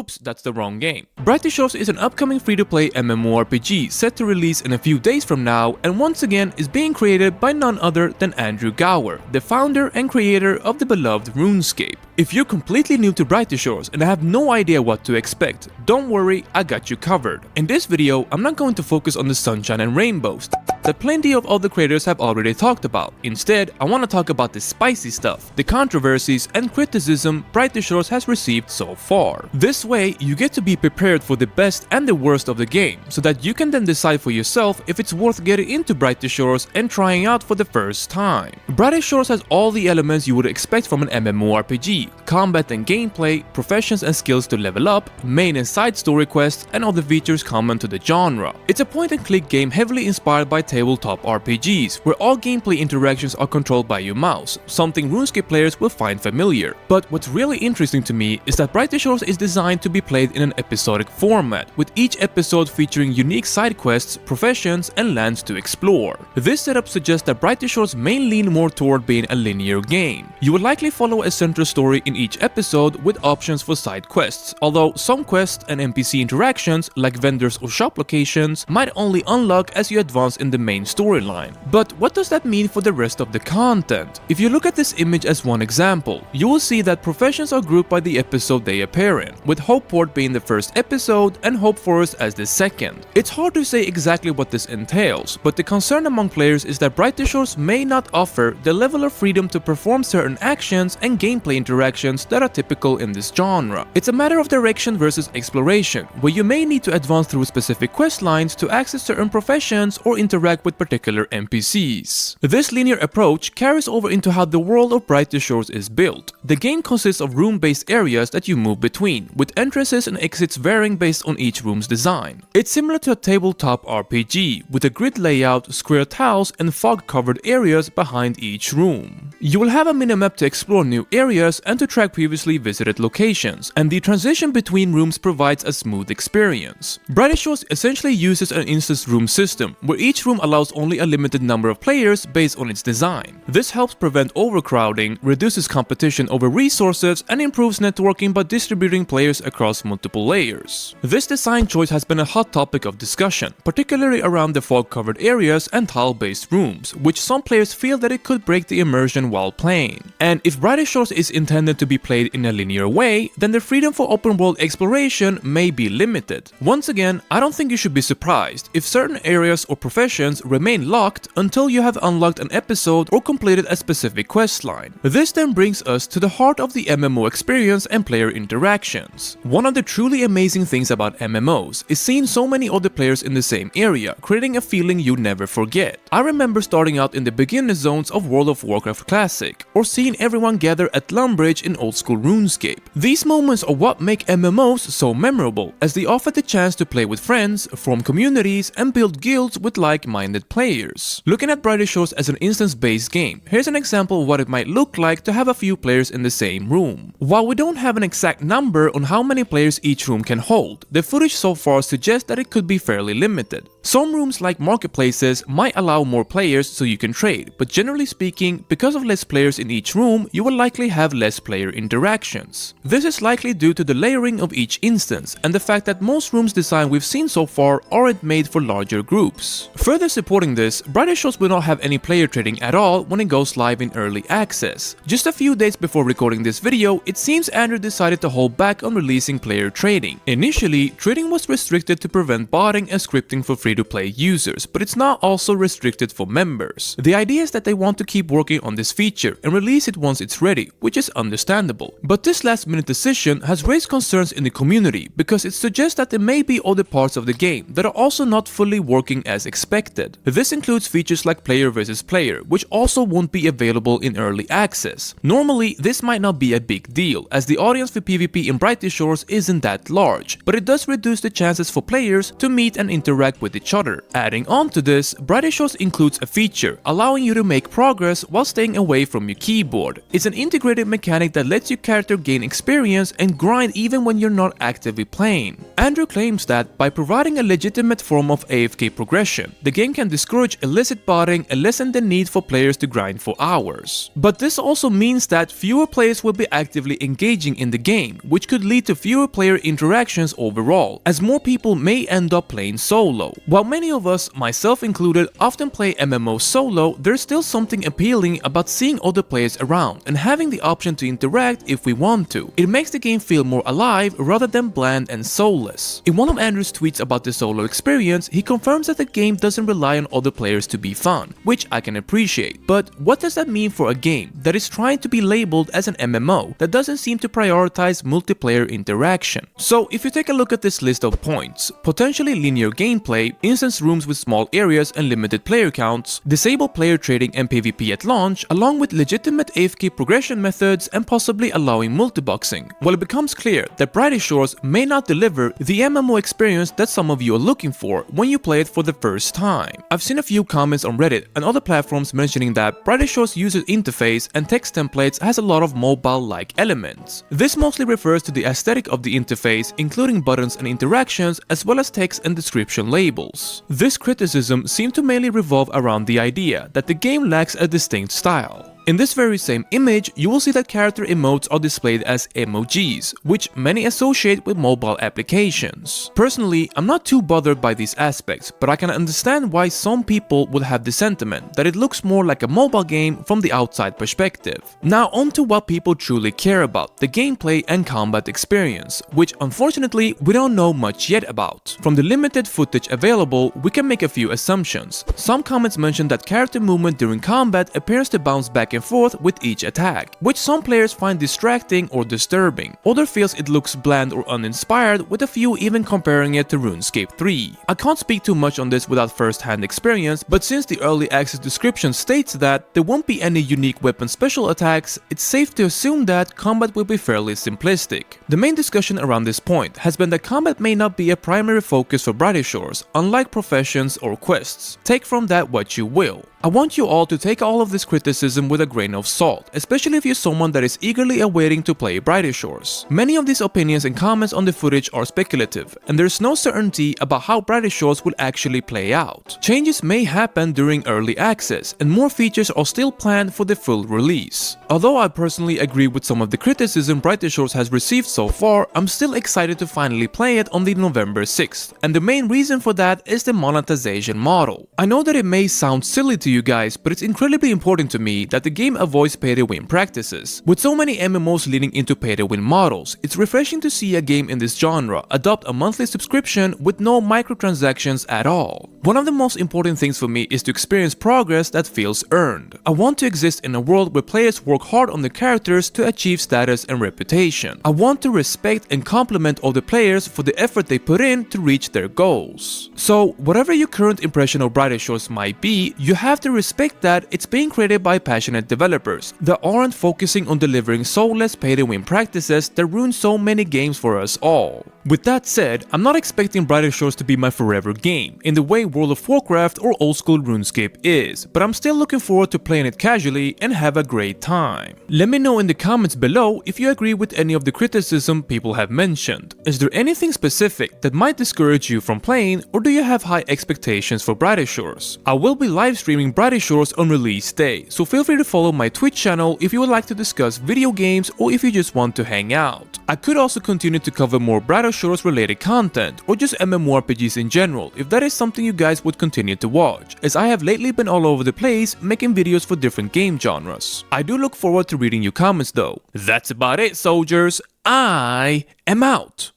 Oops, that's the wrong game. Brighter Shores is an upcoming free-to-play MMORPG set to release in a few days from now, and once again is being created by none other than Andrew Gower, the founder and creator of the beloved RuneScape. If you're completely new to Brighter Shores and have no idea what to expect, don't worry, I got you covered. In this video, I'm not going to focus on the sunshine and rainbows that plenty of other creators have already talked about. Instead, I want to talk about the spicy stuff, the controversies and criticism Brighter Shores has received so far. This way, you get to be prepared for the best and the worst of the game, so that you can then decide for yourself if it's worth getting into Brighter Shores and trying out for the first time. Brighter Shores has all the elements you would expect from an MMORPG: combat and gameplay, professions and skills to level up, main and side story quests, and other features common to the genre. It's a point-and-click game heavily inspired by tabletop RPGs, where all gameplay interactions are controlled by your mouse, something RuneScape players will find familiar. But what's really interesting to me is that Brighter Shores is designed to be played in an episodic format, with each episode featuring unique side quests, professions, and lands to explore. This setup suggests that Brighter Shores may lean more toward being a linear game. You will likely follow a central story in each episode with options for side quests, although some quests and NPC interactions, like vendors or shop locations, might only unlock as you advance in the main storyline. But what does that mean for the rest of the content? If you look at this image as one example, you will see that professions are grouped by the episode they appear in, with Hopeport being the first episode and Hope Forest as the second. It's hard to say exactly what this entails, but the concern among players is that Brighter Shores may not offer the level of freedom to perform certain actions and gameplay interactions that are typical in this genre. It's a matter of direction versus exploration, where you may need to advance through specific quest lines to access certain professions or interact with particular NPCs. This linear approach carries over into how the world of Brighter Shores is built. The game consists of room-based areas that you move between, with entrances and exits varying based on each room's design. It's similar to a tabletop RPG, with a grid layout, square tiles, and fog-covered areas behind each room. You will have a minimap to explore new areas and to track previously visited locations, and the transition between rooms provides a smooth experience. Brighter Shores essentially uses an instance room system, where each room allows only a limited number of players based on its design. This helps prevent overcrowding, reduces competition over resources, and improves networking by distributing players across multiple layers. This design choice has been a hot topic of discussion, particularly around the fog-covered areas and tile-based rooms, which some players feel that it could break the immersion while playing. And if Brighter Shores is intended to be played in a linear way, then the freedom for open-world exploration may be limited. Once again, I don't think you should be surprised if certain areas or professions remain locked until you have unlocked an episode or completed a specific questline. This then brings us to the heart of the MMO experience and player interactions. One of the truly amazing things about MMOs is seeing so many other players in the same area, creating a feeling you never forget. I remember starting out in the beginner zones of World of Warcraft Classic, or seeing everyone gather at Lumbridge in old school RuneScape. These moments are what make MMOs so memorable, as they offer the chance to play with friends, form communities, and build guilds with like-minded players. Looking at Brighter Shores as an instance-based game, here's an example of what it might look like to have a few players in the same room. While we don't have an exact number on how many players each room can hold, the footage so far suggests that it could be fairly limited. Some rooms like marketplaces might allow more players so you can trade, but generally speaking, because of less players in each room, you will likely have less player interactions. This is likely due to the layering of each instance and the fact that most rooms design we've seen so far aren't made for larger groups. Further supporting this, Brighter Shores will not have any player trading at all when it goes live in early access. Just a few days before recording this video, it seems Andrew decided to hold back on releasing player trading. Initially, trading was restricted to prevent botting and scripting for free-to-play users, but it's now also restricted for members. The idea is that they want to keep working on this feature and release it once it's ready, which is understandable. But this last-minute decision has raised concerns in the community because it suggests that there may be other parts of the game that are also not fully working as expected. This includes features like player versus player, which also won't be available in early access. Normally, this might not be a big deal, as the audience for PvP in Brighter Shores isn't that large, but it does reduce the chances for players to meet and interact with each other. Adding on to this, Brighter Shores includes a feature allowing you to make progress while staying away away from your keyboard. It's an integrated mechanic that lets your character gain experience and grind even when you're not actively playing. Andrew claims that by providing a legitimate form of AFK progression, the game can discourage illicit botting and lessen the need for players to grind for hours. But this also means that fewer players will be actively engaging in the game, which could lead to fewer player interactions overall, as more people may end up playing solo. While many of us, myself included, often play MMO solo, there's still something appealing about seeing other players around and having the option to interact if we want to. It makes the game feel more alive rather than bland and soulless. In one of Andrew's tweets about the solo experience, he confirms that the game doesn't rely on other players to be fun, which I can appreciate. But what does that mean for a game that is trying to be labeled as an MMO that doesn't seem to prioritize multiplayer interaction? So if you take a look at this list of points, potentially linear gameplay, instance rooms with small areas and limited player counts, disable player trading and PvP at launch, along with legitimate AFK progression methods and possibly allowing multiboxing. Well, it becomes clear that Brighter Shores may not deliver the MMO experience that some of you are looking for when you play it for the first time. I've seen a few comments on Reddit and other platforms mentioning that Brighter Shores user interface and text templates has a lot of mobile-like elements. This mostly refers to the aesthetic of the interface, including buttons and interactions, as well as text and description labels. This criticism seemed to mainly revolve around the idea that the game lacks a distinct style. In this very same image, you will see that character emotes are displayed as emojis, which many associate with mobile applications. Personally, I'm not too bothered by these aspects, but I can understand why some people would have the sentiment that it looks more like a mobile game from the outside perspective. Now on to what people truly care about, the gameplay and combat experience, which unfortunately we don't know much yet about. From the limited footage available, we can make a few assumptions. Some comments mention that character movement during combat appears to bounce back and forth with each attack, which some players find distracting or disturbing. Others feels it looks bland or uninspired, with a few even comparing it to RuneScape 3. I can't speak too much on this without first-hand experience, but since the early access description states that there won't be any unique weapon special attacks, it's safe to assume that combat will be fairly simplistic. The main discussion around this point has been that combat may not be a primary focus for Brighter Shores, unlike professions or quests. Take from that what you will. I want you all to take all of this criticism with a grain of salt, especially if you're someone that is eagerly awaiting to play Brighter Shores. Many of these opinions and comments on the footage are speculative, and there's no certainty about how Brighter Shores will actually play out. Changes may happen during early access, and more features are still planned for the full release. Although I personally agree with some of the criticism Brighter Shores has received so far, I'm still excited to finally play it on the November 6th, and the main reason for that is the monetization model. I know that it may sound silly to you guys, but it's incredibly important to me that the game avoids pay-to-win practices. With so many MMOs leading into pay-to-win models, it's refreshing to see a game in this genre adopt a monthly subscription with no microtransactions at all. One of the most important things for me is to experience progress that feels earned. I want to exist in a world where players work hard on their characters to achieve status and reputation. I want to respect and compliment all the players for the effort they put in to reach their goals. So, whatever your current impression of Brighter Shores might be, you have to respect that it's being created by passionate developers that aren't focusing on delivering soulless pay-to-win practices that ruin so many games for us all. With that said, I'm not expecting Brighter Shores to be my forever game, in the way World of Warcraft or old school RuneScape is, but I'm still looking forward to playing it casually and have a great time. Let me know in the comments below if you agree with any of the criticism people have mentioned. Is there anything specific that might discourage you from playing, or do you have high expectations for Brighter Shores? I will be live streaming Brighter Shores on release day, so feel free to follow my Twitch channel if you would like to discuss video games or if you just want to hang out. I could also continue to cover more Brighter Shores related content, or just MMORPGs in general if that is something you guys would continue to watch, as I have lately been all over the place making videos for different game genres. I do look forward to reading your comments though. That's about it, soldiers. I am out.